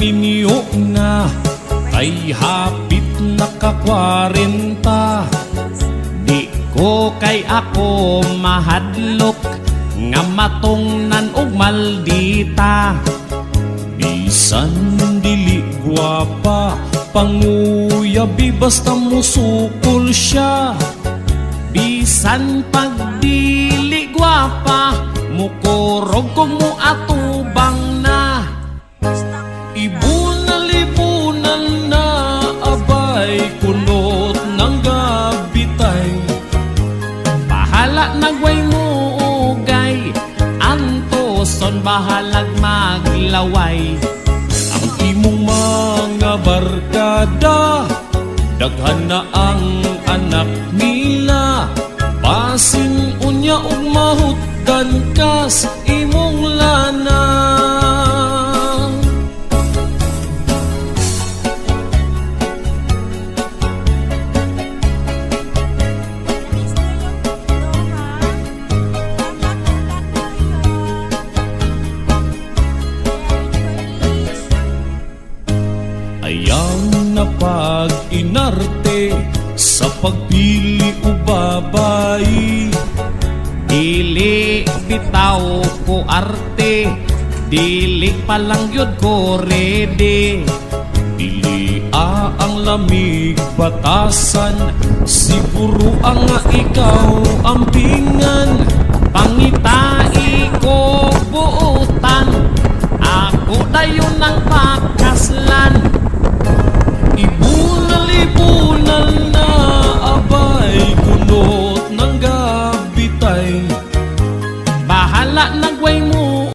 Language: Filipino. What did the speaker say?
minyo na kay hapit naka-40. Di ko kay ako mahadlok nga matungnan og maldita. Bisan dili gwapa panguyabi basta musukol siya. Bisan pag dili gwapa mukurog ko mo atubang na. Ibunal-ibunan na abay kunot ng gabitay. Bahala nagway mo ugay, antoson bahalag maglaway. Ang imong mga barkada daghan na ang anak nila. Basing unya ug mahutdan kas imong lanang. Ayang na pag-inarte sa pagpili o babae. Dili bitaw ko arte, dili palang yun ko rede. Dili ang lamig batasan, siguro ang ikaw ampingan. Pangitai ko buutan, ako dayon ng pakaslan. Ibunal-ibunal na abay kunot ng gabitay. Bahala nagway mo